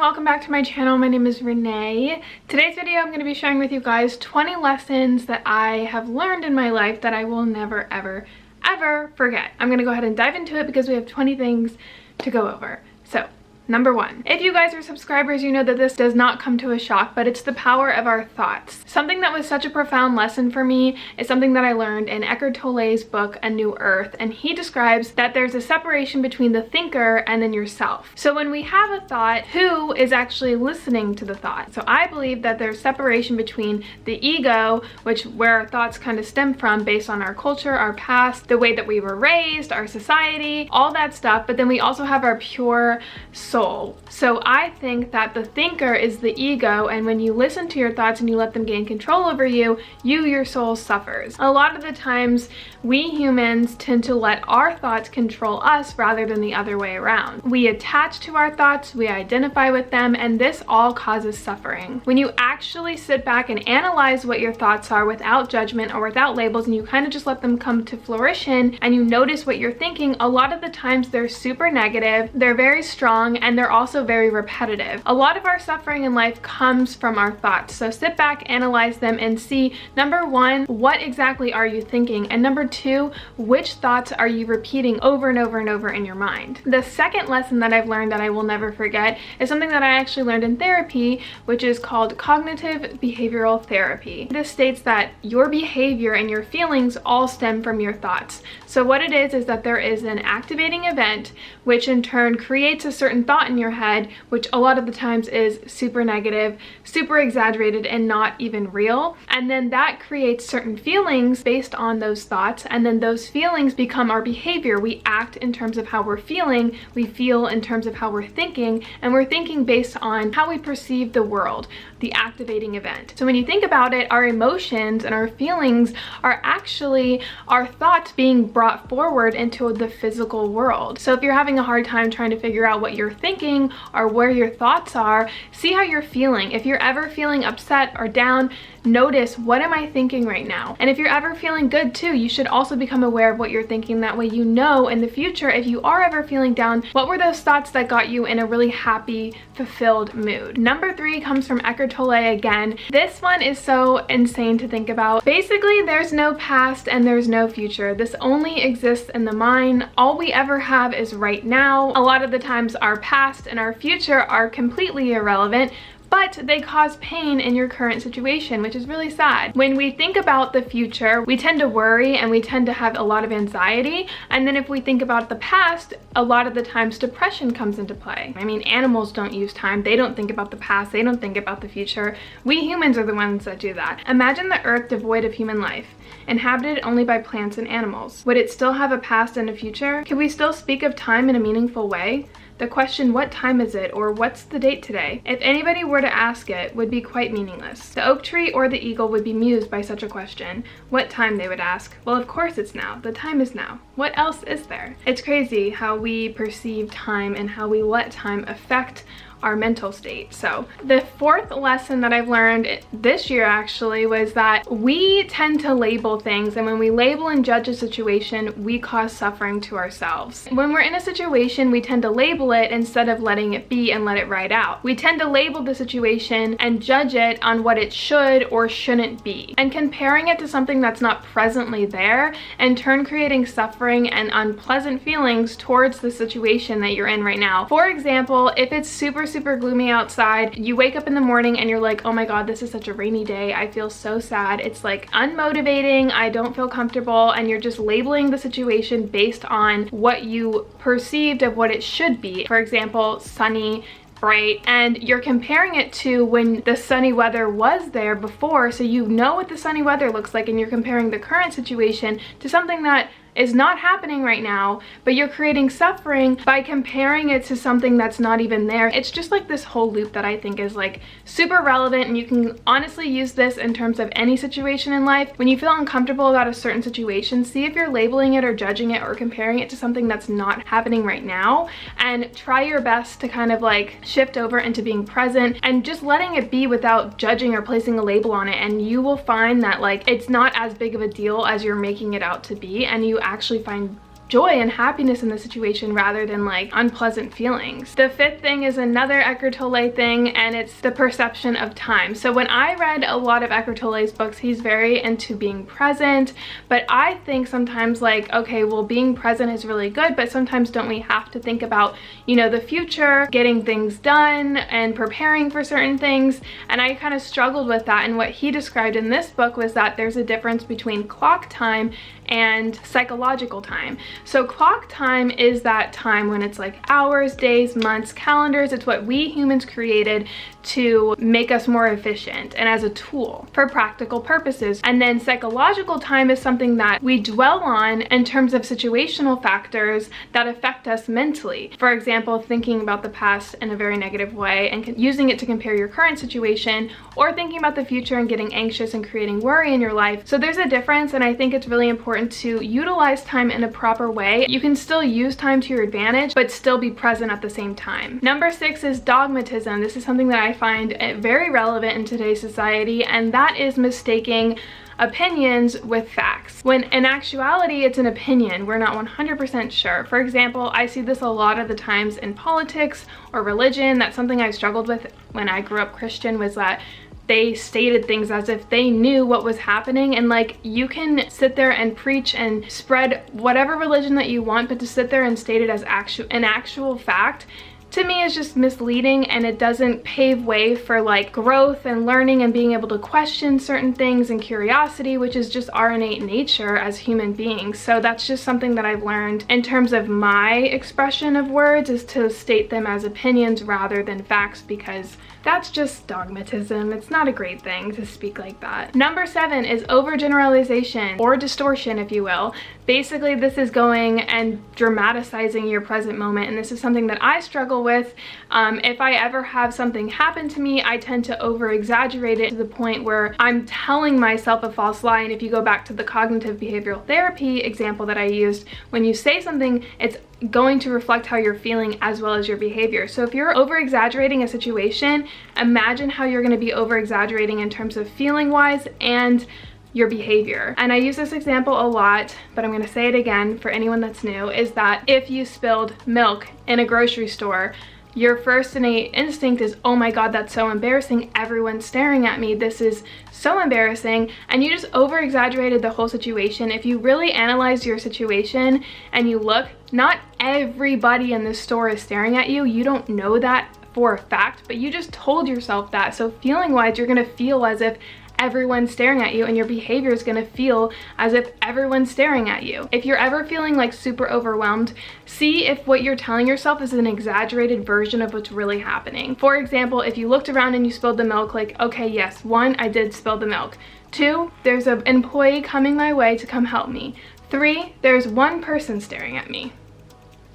welcome back to my channel. My name is Renee. Today's video I'm going to be sharing with you guys 20 lessons that I have learned in my life that I will never ever forget. I'm going to go ahead and dive into it because we have 20 things to go over. So number one, if you guys are subscribers, you know that this does not come to a shock, but it's the power of our thoughts. Something that was such a profound lesson for me is something that I learned in Eckhart Tolle's book, A New Earth, and he describes that there's a separation between the thinker and then yourself. So when we have a thought, who is actually listening to the thought? So I believe that there's separation between the ego, where our thoughts kind of stem from based on our culture, our past, the way that we were raised, our society, all that stuff, but then we also have our pure soul. So I think that the thinker is the ego, and when you listen to your thoughts and you let them gain control over you, your soul suffers. A lot of the times we humans tend to let our thoughts control us rather than the other way around. We attach to our thoughts, we identify with them, and this all causes suffering. When you actually sit back and analyze what your thoughts are without judgment or without labels, and you kind of just let them come to fruition and you notice what you're thinking, a lot of the times they're super negative, they're very strong, and they're also very repetitive. A lot of our suffering in life comes from our thoughts. So sit back, analyze them, and see, number one, what exactly are you thinking? And number two, which thoughts are you repeating over and over and over in your mind? The second lesson that I've learned that I will never forget is something that I actually learned in therapy, which is called cognitive behavioral therapy. This states that your behavior and your feelings all stem from your thoughts. So what it is that there is an activating event, which in turn creates a certain thought in your head, which a lot of the times is super negative, super exaggerated, and not even real. And then that creates certain feelings based on those thoughts, and then those feelings become our behavior. We act in terms of how we're feeling, we feel in terms of how we're thinking, and we're thinking based on how we perceive the world, the activating event. So when you think about it, our emotions and our feelings are actually our thoughts being brought forward into the physical world. So if you're having a hard time trying to figure out what you're thinking or where your thoughts are, see how you're feeling. If you're ever feeling upset or down, notice, what am I thinking right now? And if you're ever feeling good too, you should also become aware of what you're thinking. That way you know in the future, if you are ever feeling down, what were those thoughts that got you in a really happy, fulfilled mood? Number three comes from Eckhart Tolle again. This one is so insane to think about. Basically, there's no past and there's no future. This only exists in the mind. All we ever have is right now. A lot of the times our past and our future are completely irrelevant, but they cause pain in your current situation, which is really sad. When we think about the future, we tend to worry and we tend to have a lot of anxiety. And then if we think about the past, a lot of the times depression comes into play. I mean, animals don't use time. They don't think about the past. They don't think about the future. We humans are the ones that do that. Imagine the earth devoid of human life, inhabited only by plants and animals. Would it still have a past and a future? Could we still speak of time in a meaningful way? The question, what time is it, or what's the date today, if anybody were to ask it, would be quite meaningless. The oak tree or the eagle would be mused by such a question. What time, they would ask. Well, of course it's now. The time is now. What else is there? It's crazy how we perceive time and how we let time affect our mental state. So the fourth lesson that I've learned this year actually was that we tend to label things, and when we label and judge a situation, we cause suffering to ourselves. When we're in a situation, we tend to label it instead of letting it be and let it ride out. We tend to label the situation and judge it on what it should or shouldn't be, and comparing it to something that's not presently there, in turn creating suffering and unpleasant feelings towards the situation that you're in right now. For example, if it's super gloomy outside, you wake up in the morning and you're like, oh my god, this is such a rainy day, I feel so sad, it's like unmotivating, I don't feel comfortable, and you're just labeling the situation based on what you perceived of what it should be. For example, sunny, bright, and you're comparing it to when the sunny weather was there before, so you know what the sunny weather looks like, and you're comparing the current situation to something that is not happening right now, but you're creating suffering by comparing it to something that's not even there. It's just like this whole loop that I think is like super relevant, and you can honestly use this in terms of any situation in life. When you feel uncomfortable about a certain situation, see if you're labeling it or judging it or comparing it to something that's not happening right now, and try your best to kind of like shift over into being present and just letting it be without judging or placing a label on it, and you will find that like it's not as big of a deal as you're making it out to be, and you actually find joy and happiness in the situation rather than like unpleasant feelings. The fifth thing is another Eckhart Tolle thing, and it's the perception of time. So when I read a lot of Eckhart Tolle's books, he's very into being present, but I think sometimes like, okay, well, being present is really good, but sometimes don't we have to think about, you know, the future, getting things done and preparing for certain things? And I kind of struggled with that, and what he described in this book was that there's a difference between clock time and psychological time. So clock time is that time when it's like hours, days, months, calendars. It's what we humans created to make us more efficient and as a tool for practical purposes. And then psychological time is something that we dwell on in terms of situational factors that affect us mentally. For example, thinking about the past in a very negative way and using it to compare your current situation, or thinking about the future and getting anxious and creating worry in your life. So there's a difference, and I think it's really important to utilize time in a proper way. You can still use time to your advantage, but still be present at the same time. Number 6 is dogmatism. This is something that I find very relevant in today's society, and that is mistaking opinions with facts, when in actuality it's an opinion. We're not 100% sure. For example, I see this a lot of the times in politics or religion. That's something I struggled with when I grew up Christian, was that they stated things as if they knew what was happening. And like, you can sit there and preach and spread whatever religion that you want, but to sit there and state it as an actual fact, to me, is just misleading, and it doesn't pave way for like growth and learning and being able to question certain things and curiosity, which is just our innate nature as human beings. So that's just something that I've learned in terms of my expression of words, is to state them as opinions rather than facts, because that's just dogmatism. It's not a great thing to speak like that. Number 7 is overgeneralization, or distortion, if you will. Basically, this is going and dramatizing your present moment, and this is something that I struggle with. If I ever have something happen to me, I tend to over-exaggerate it to the point where I'm telling myself a false lie. And if you go back to the cognitive behavioral therapy example that I used, when you say something, it's going to reflect how you're feeling as well as your behavior. So if you're over-exaggerating a situation, imagine how you're going to be over-exaggerating in terms of feeling-wise and your behavior. And I use this example a lot, but I'm going to say it again for anyone that's new, is that if you spilled milk in a grocery store, your first innate instinct is, oh my god, that's so embarrassing, everyone's staring at me, this is so embarrassing, and you just over-exaggerated the whole situation. If you really analyze your situation and you look, not everybody in the store is staring at you. You don't know that for a fact, but you just told yourself that. So feeling wise, you're gonna feel as if everyone's staring at you, and your behavior is going to feel as if everyone's staring at you. If you're ever feeling like super overwhelmed, see if what you're telling yourself is an exaggerated version of what's really happening. For example, if you looked around and you spilled the milk, like, okay, yes, 1, I did spill the milk. 2, there's an employee coming my way to come help me. 3, there's 1 person staring at me.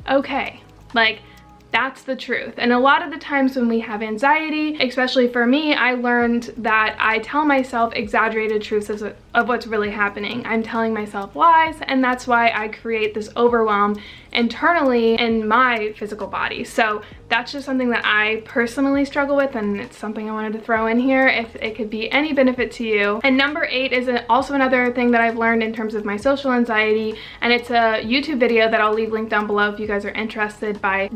Okay, like, that's the truth. And a lot of the times when we have anxiety, especially for me, I learned that I tell myself exaggerated truths of what's really happening. I'm telling myself lies, and that's why I create this overwhelm internally in my physical body. So that's just something that I personally struggle with, and it's something I wanted to throw in here if it could be any benefit to you. And number 8 is also another thing that I've learned in terms of my social anxiety, and it's a YouTube video that I'll leave linked down below if you guys are interested, by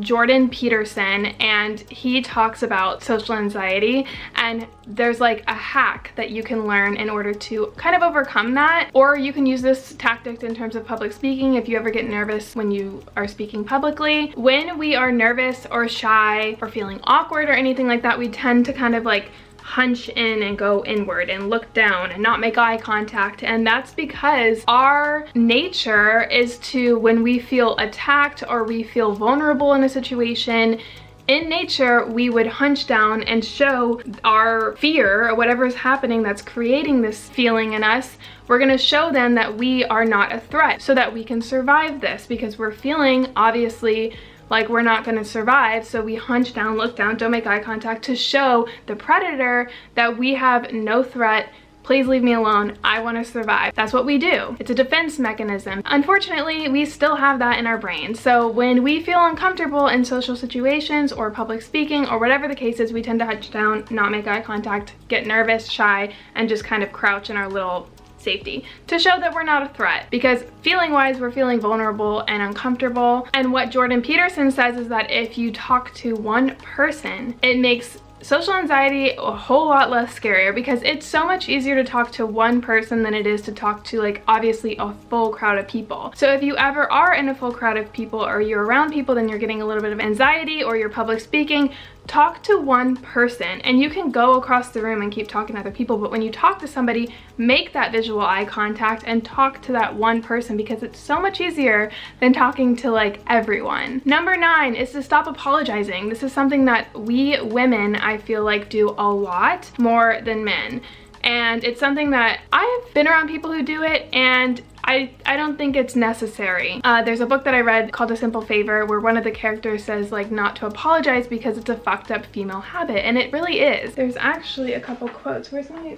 Peterson, and he talks about social anxiety, and there's like a hack that you can learn in order to kind of overcome that. Or you can use this tactic in terms of public speaking if you ever get nervous when you are speaking publicly. When we are nervous or shy or feeling awkward or anything like that, we tend to kind of like hunch in and go inward and look down and not make eye contact. And that's because our nature is to, when we feel attacked or we feel vulnerable in a situation, in nature, we would hunch down and show our fear or whatever is happening that's creating this feeling in us. We're going to show them that we are not a threat so that we can survive this, because we're feeling obviously like we're not going to survive. So we hunch down, look down, don't make eye contact to show the predator that we have no threat. Please leave me alone. I want to survive. That's what we do. It's a defense mechanism. Unfortunately, we still have that in our brain. So when we feel uncomfortable in social situations or public speaking or whatever the case is, we tend to hunch down, not make eye contact, get nervous, shy, and just kind of crouch in our little safety, to show that we're not a threat, because feeling wise we're feeling vulnerable and uncomfortable. And what Jordan Peterson says is that if you talk to one person, it makes social anxiety a whole lot less scarier, because it's so much easier to talk to one person than it is to talk to, like, obviously a full crowd of people. So if you ever are in a full crowd of people, or you're around people, then you're getting a little bit of anxiety, or you're public speaking, talk to one person. And you can go across the room and keep talking to other people, but when you talk to somebody, make that visual eye contact and talk to that one person, because it's so much easier than talking to, like, everyone. Number 9 is to stop apologizing. This is something that we women, I feel like, do a lot more than men. And it's something that I've been around people who do it, and I don't think it's necessary. There's a book that I read called A Simple Favor, where one of the characters says, like, not to apologize because it's a fucked up female habit, and it really is. There's actually a couple quotes. Where's my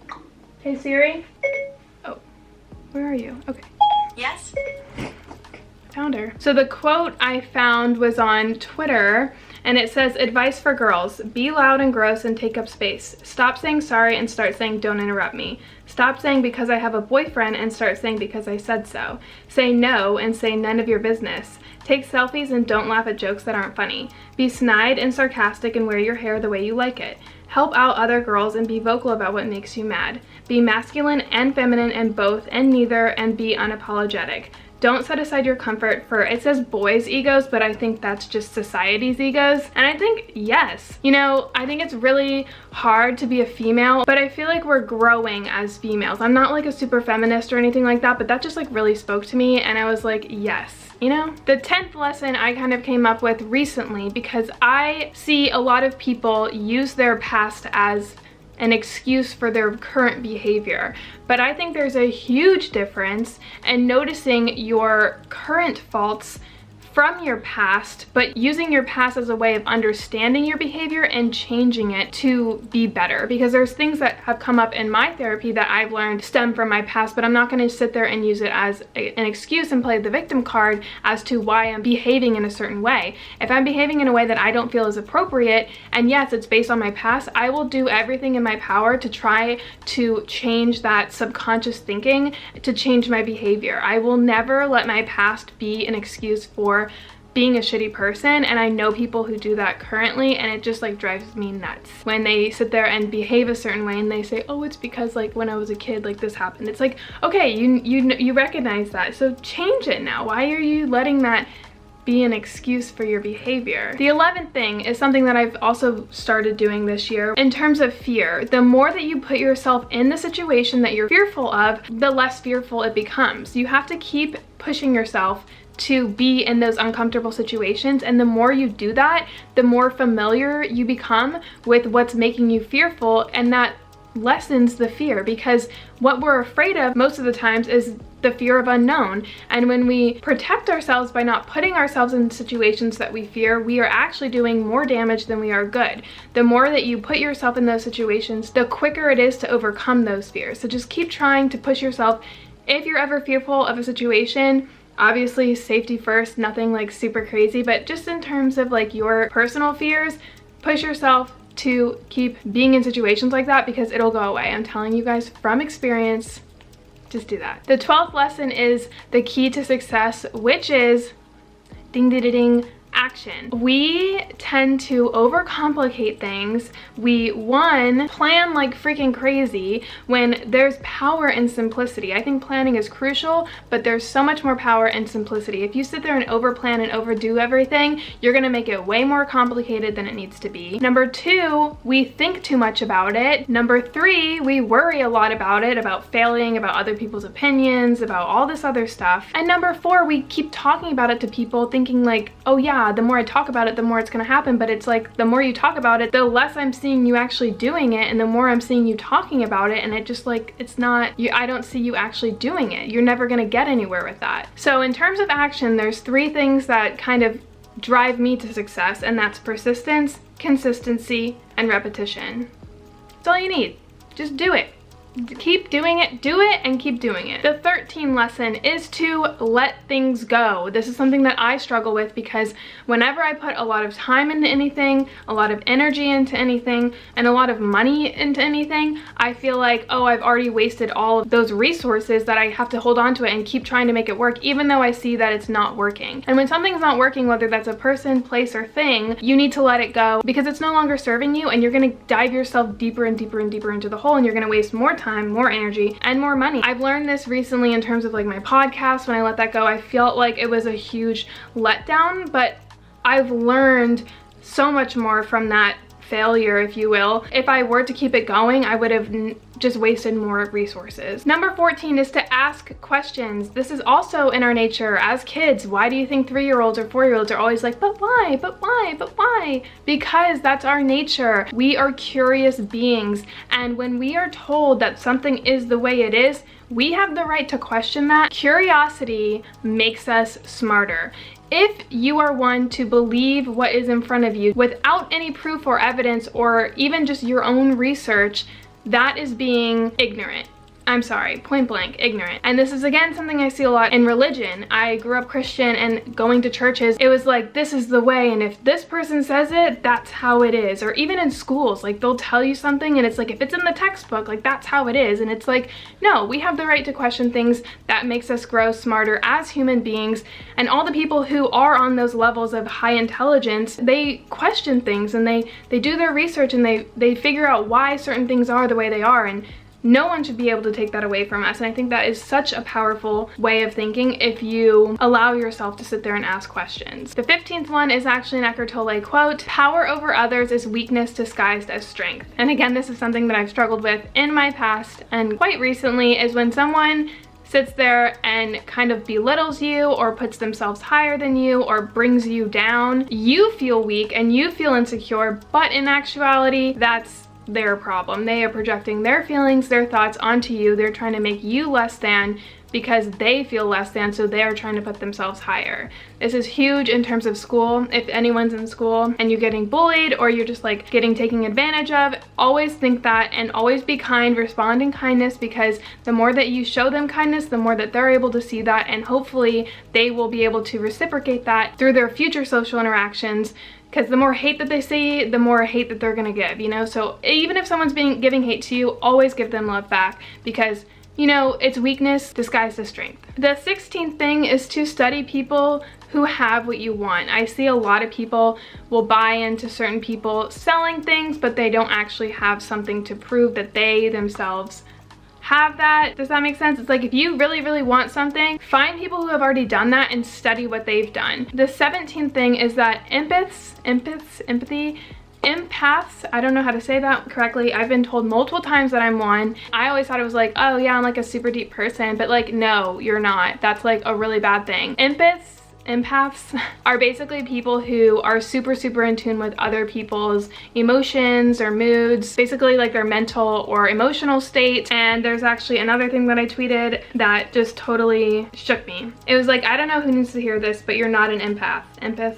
phone? Hey Siri? Oh, where are you? Okay. Yes? Found her. So the quote I found was on Twitter, and it says, advice for girls: be loud and gross and take up space. Stop saying sorry and start saying don't interrupt me. Stop saying because I have a boyfriend and start saying because I said so. Say no and say none of your business. Take selfies and don't laugh at jokes that aren't funny. Be snide and sarcastic and wear your hair the way you like it. Help out other girls and be vocal about what makes you mad. Be masculine and feminine and both and neither, and be unapologetic. Don't set aside your comfort for, it says boys' egos, but I think that's just society's egos. And I think, yes, you know, I think it's really hard to be a female, but I feel like we're growing as females. I'm not like a super feminist or anything like that, but that just like really spoke to me, and I was like, yes. You know? The 10th lesson I kind of came up with recently, because I see a lot of people use their past as an excuse for their current behavior. But I think there's a huge difference in noticing your current faults from your past, but using your past as a way of understanding your behavior and changing it to be better. Because there's things that have come up in my therapy that I've learned stem from my past, but I'm not going to sit there and use it as an excuse and play the victim card as to why I'm behaving in a certain way. If I'm behaving in a way that I don't feel is appropriate, and yes, it's based on my past, I will do everything in my power to try to change that subconscious thinking, to change my behavior. I will never let my past be an excuse for being a shitty person, and I know people who do that currently, and it just like drives me nuts when they sit there and behave a certain way and they say, oh, it's because like when I was a kid like this happened. It's like, okay, you recognize that, so change it now. Why are you letting that be an excuse for your behavior? The 11th thing is something that I've also started doing this year in terms of fear. The more that you put yourself in the situation that you're fearful of, the less fearful it becomes. You have to keep pushing yourself to be in those uncomfortable situations, and the more you do that, the more familiar you become with what's making you fearful, and that lessens the fear, because what we're afraid of most of the times is the fear of unknown. And when we protect ourselves by not putting ourselves in situations that we fear, we are actually doing more damage than we are good. The more that you put yourself in those situations, the quicker it is to overcome those fears. So just keep trying to push yourself. If you're ever fearful of a situation, obviously safety first, nothing like super crazy, but just in terms of like your personal fears, push yourself to keep being in situations like that, because it'll go away. I'm telling you guys from experience, just do that. The 12th lesson is the key to success, which is ding ding ding, action. We tend to overcomplicate things. We, one, plan like freaking crazy when there's power in simplicity. I think planning is crucial, but there's so much more power in simplicity. If you sit there and overplan and overdo everything, you're gonna make it way more complicated than it needs to be. Number 2, we think too much about it. Number 3, we worry a lot about it, about failing, about other people's opinions, about all this other stuff. And number 4, we keep talking about it to people thinking like, oh yeah, the more I talk about it, the more it's gonna happen. But it's like, the more you talk about it, the less I'm seeing you actually doing it, and the more I'm seeing you talking about it, and it just like, it's not, I don't see you actually doing it. You're never gonna get anywhere with that. So in terms of action, there's 3 things that kind of drive me to success, and that's persistence, consistency, and repetition. That's all you need. Just do it. keep doing it, do it, and keep doing it. The 13th lesson is to let things go. This is something that I struggle with because whenever I put a lot of time into anything, a lot of energy into anything, and a lot of money into anything, I feel like, oh, I've already wasted all of those resources that I have to hold on to it and keep trying to make it work, even though I see that it's not working. And when something's not working, whether that's a person, place, or thing, you need to let it go because it's no longer serving you, and you're gonna dive yourself deeper and deeper and deeper into the hole, and you're gonna waste more time, more energy, and more money. I've learned this recently in terms of like my podcast. When I let that go, I felt like it was a huge letdown, but I've learned so much more from that failure, if you will. If I were to keep it going, I would have just wasted more resources. Number 14 is to ask questions. This is also in our nature as kids. Why do you think 3-year-olds or 4-year-olds are always like, but why, but why, but why? Because that's our nature. We are curious beings, and when we are told that something is the way it is, we have the right to question that. Curiosity makes us smarter. If you are one to believe what is in front of you without any proof or evidence or even just your own research, that is being ignorant. I'm sorry, point blank, ignorant. And this is again something I see a lot in religion. I grew up Christian, and going to churches, it was like, this is the way, and if this person says it, that's how it is. Or even in schools, like they'll tell you something and it's like, if it's in the textbook, like that's how it is. And it's like, no, we have the right to question things. That makes us grow smarter as human beings. And all the people who are on those levels of high intelligence, they question things, and they do their research, and they figure out why certain things are the way they are. And no one should be able to take that away from us. And I think that is such a powerful way of thinking if you allow yourself to sit there and ask questions. The 15th one is actually an Eckhart Tolle quote: power over others is weakness disguised as strength. And again, this is something that I've struggled with in my past and quite recently, is when someone sits there and kind of belittles you or puts themselves higher than you or brings you down. You feel weak and you feel insecure, but in actuality, that's their problem. They are projecting their feelings, their thoughts onto you. They're trying to make you less than because they feel less than, so they're trying to put themselves higher. This is huge in terms of school. If anyone's in school and you're getting bullied or you're just like getting taken advantage of, always think that and always be kind, respond in kindness, because the more that you show them kindness, the more that they're able to see that, and hopefully they will be able to reciprocate that through their future social interactions. Because the more hate that they see, the more hate that they're gonna give, you know? So even if someone's giving hate to you, always give them love back, because, you know, it's weakness disguised as strength. The 16th thing is to study people who have what you want. I see a lot of people will buy into certain people selling things, but they don't actually have something to prove that they themselves have that. Does that make sense? It's like, if you really, really want something, find people who have already done that and study what they've done. The 17th thing is that empaths, I don't know how to say that correctly. I've been told multiple times that I'm one. I always thought it was like, oh yeah, I'm like a super deep person, but like, no, you're not. That's like a really bad thing. Empaths are basically people who are super, super in tune with other people's emotions or moods, basically like their mental or emotional state. And there's actually another thing that I tweeted that just totally shook me. It was like, I don't know who needs to hear this, but you're not an empath.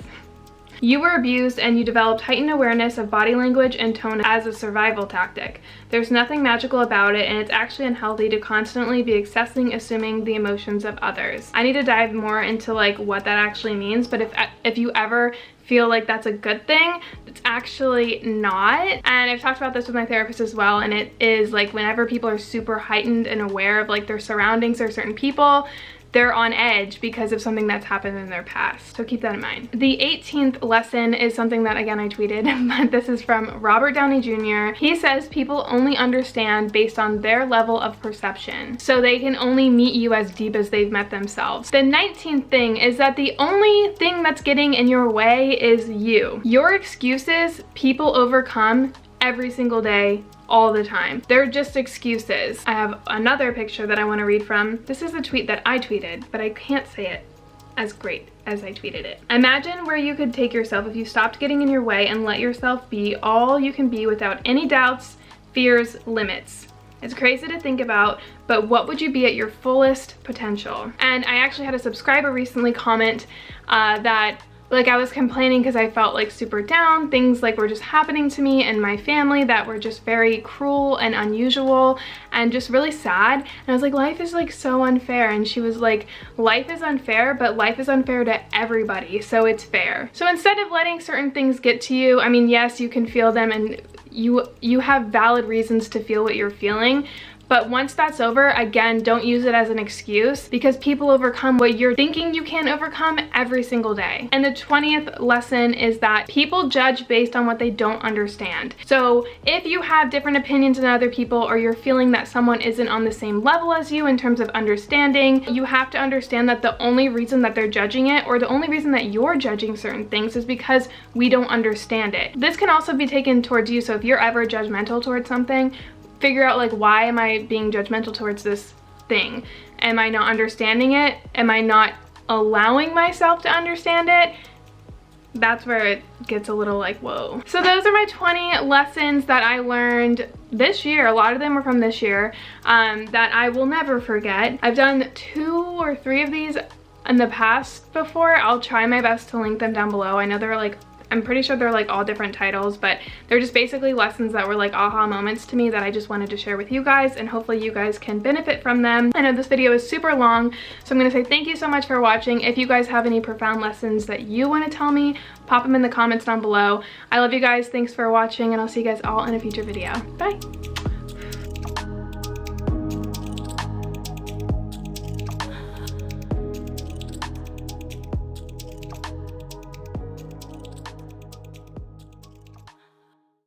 You were abused and you developed heightened awareness of body language and tone as a survival tactic. There's nothing magical about it, and it's actually unhealthy to constantly be assuming the emotions of others. I need to dive more into like what that actually means, but if you ever feel like that's a good thing, it's actually not. And I've talked about this with my therapist as well, and it is like whenever people are super heightened and aware of like their surroundings or certain people, they're on edge because of something that's happened in their past. So keep that in mind. The 18th lesson is something that, again, I tweeted, but this is from Robert Downey Jr. He says people only understand based on their level of perception. So they can only meet you as deep as they've met themselves. The 19th thing is that the only thing that's getting in your way is you. Your excuses, people overcome every single day, all the time. They're just excuses. I have another picture that I want to read from. This is a tweet that I tweeted, but I can't say it as great as I tweeted it. Imagine where you could take yourself if you stopped getting in your way and let yourself be all you can be without any doubts, fears, limits. It's crazy to think about, but what would you be at your fullest potential? And I actually had a subscriber recently comment that Like I was complaining because I felt like super down. Things like were just happening to me and my family that were just very cruel and unusual and just really sad. And I was like, life is like so unfair. And she was like, life is unfair, but life is unfair to everybody, so it's fair. So instead of letting certain things get to you, I mean, yes, you can feel them and you have valid reasons to feel what you're feeling. But once that's over, again, don't use it as an excuse, because people overcome what you're thinking you can't overcome every single day. And the 20th lesson is that people judge based on what they don't understand. So if you have different opinions than other people, or you're feeling that someone isn't on the same level as you in terms of understanding, you have to understand that the only reason that they're judging it, or the only reason that you're judging certain things, is because we don't understand it. This can also be taken towards you. So if you're ever judgmental towards something, figure out like, why am I being judgmental towards this thing? Am I not understanding it? Am I not allowing myself to understand it? That's where it gets a little like, whoa. So those are my 20 lessons that I learned this year. A lot of them were from this year, that I will never forget. I've done 2 or 3 of these in the past before. I'll try my best to link them down below. I know they're like, I'm pretty sure they're like all different titles, but they're just basically lessons that were like aha moments to me that I just wanted to share with you guys, and hopefully you guys can benefit from them. I know this video is super long, so I'm gonna say thank you so much for watching. If you guys have any profound lessons that you want to tell me, pop them in the comments down below. I love you guys. Thanks for watching, and I'll see you guys all in a future video. Bye.